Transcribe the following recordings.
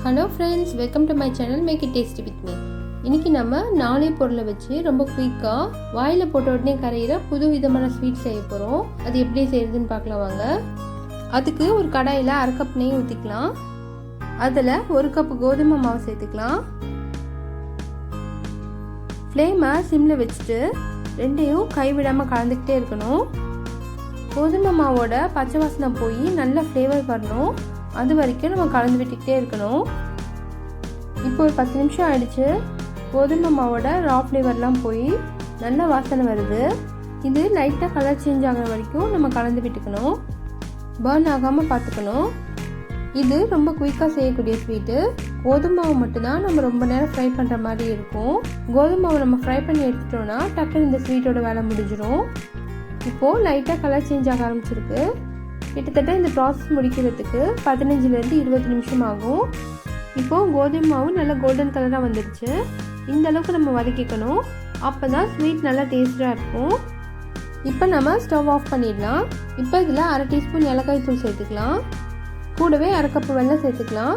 Hello friends, welcome to my channel make it tasty with me. இன்றைக்கி நம்ம 4 பொருளை வச்சு ரொம்ப குயிக்காக வாயில் போட்ட உடனே கரையிற புது விதமான ஸ்வீட் செய்ய போகிறோம். அது எப்படி செய்கிறதுன்னு பார்க்கலாம் வாங்க. அதுக்கு ஒரு கடாயில் 1/2 கப் நெய் ஊற்றிக்கலாம். அதில் 1 கப் கோதுமை மாவு சேர்த்துக்கலாம். ஃப்ளேமை சிம்மில் வச்சுட்டு ரெண்டையும் கைவிடாமல் கலந்துக்கிட்டே இருக்கணும். கோதுமை மாவோட பச்சை வாசனை போய் நல்ல ஃப்ளேவர் வரணும். அது வரைக்கும் நம்ம கலந்து விட்டுக்கிட்டே இருக்கணும். இப்போ ஒரு 10 நிமிஷம் ஆயிடுச்சு. கோதுமை மாவோட ரா ஃப்ளேவர்லாம் போய் நல்ல வாசனை வருது. இது லைட்டாக கலர் சேஞ்ச் ஆகிற வரைக்கும் நம்ம கலந்து விட்டுக்கணும். பர்ன் ஆகாமல் பார்த்துக்கணும். இது ரொம்ப குயிக்காக செய்யக்கூடிய ஸ்வீட்டு. கோதுமை மாவு மட்டும்தான் நம்ம ரொம்ப நேரம் ஃப்ரை பண்ணுற மாதிரி இருக்கும். கோதுமை மாவு நம்ம ஃப்ரை பண்ணி எடுத்துட்டோன்னா டக்குன்னு இந்த ஸ்வீட்டோட வேலை முடிஞ்சிடும். இப்போது லைட்டாக கலர் சேஞ்ச் ஆக ஆரம்பிச்சிருக்கு. கிட்டத்தட்ட இந்த ப்ராசஸ் முடிக்கிறதுக்கு 15-20 நிமிஷம் ஆகும். இப்போது கோதுமை மாவு நல்லா கோல்டன் கலராக வந்துடுச்சு. இந்த அளவுக்கு நம்ம வதக்கிக்கணும். அப்போ தான் ஸ்வீட் நல்லா டேஸ்ட்டாக இருக்கும். இப்போ நம்ம ஸ்டவ் ஆஃப் பண்ணிடலாம். இப்போ இதில் 1/2 டீஸ்பூன் ஏலக்காய் தூள் சேர்த்துக்கலாம். கூடவே 1/2 கப் வெல்லம் சேர்த்துக்கலாம்.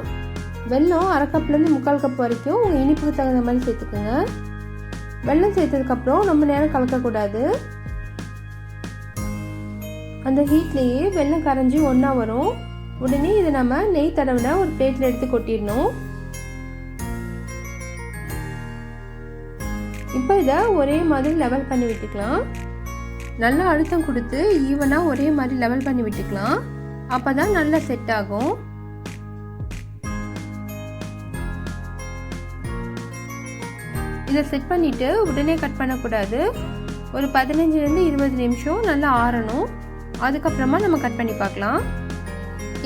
வெல்லம் 1/2 கப்லேருந்து 3/4 கப் வரைக்கும் உங்கள் இனிப்புக்கு தகுந்த மாதிரி சேர்த்துக்குங்க. வெல்லம் சேர்த்ததுக்கப்புறம் ரொம்ப நேரம் கலக்கக்கூடாது. அந்த ஹீட்லேயே வெல்லம் கரைஞ்சி ஒன்றா வரும். உடனே இதை நம்ம நெய் தடவின ஒரு பிளேட்டில் எடுத்து கொட்டிடணும். இப்போ இதை ஒரே மாதிரி லெவல் பண்ணி விட்டுக்கலாம். நல்லா அழுத்தம் கொடுத்து ஈவனாக ஒரே மாதிரி லெவல் பண்ணி விட்டுக்கலாம். அப்போ தான் நல்லா செட் ஆகும். இதை செட் பண்ணிவிட்டு உடனே கட் பண்ணக்கூடாது. ஒரு 15-20 நிமிஷம் நல்லா ஆறணும். அதுக்கப்புறமா நம்ம கட் பண்ணி பார்க்கலாம்.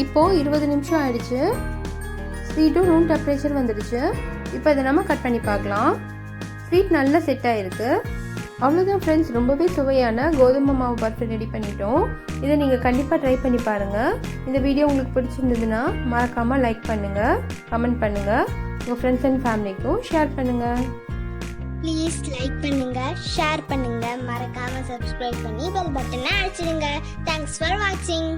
இப்போது 20 நிமிஷம் ஆயிடுச்சு. ஸ்வீட்டும் ரூம் டெம்பரேச்சர் வந்துடுச்சு. இப்போ இதை நம்ம கட் பண்ணி பார்க்கலாம். ஸ்வீட் நல்லா செட் ஆகிருக்கு. அவ்வளோதான் ஃப்ரெண்ட்ஸ், ரொம்பவே சுவையான கோதுமை மாவு பர்ஃபி ரெடி பண்ணிட்டோம். இதை நீங்கள் கண்டிப்பாக ட்ரை பண்ணி பாருங்கள். இந்த வீடியோ உங்களுக்கு பிடிச்சிருந்ததுன்னா மறக்காமல் லைக் பண்ணுங்கள், கமெண்ட் பண்ணுங்கள், உங்கள் ஃப்ரெண்ட்ஸ் அண்ட் ஃபேமிலிக்கும் ஷேர் பண்ணுங்கள். ப்ளீஸ் லைக் பண்ணுங்க, ஷேர் பண்ணுங்க, மறக்காம சப்ஸ்கிரைப் பண்ணி பெல் பட்டனை அடிச்சிடுங்க. தேங்க்ஸ் ஃபார் வாட்சிங்.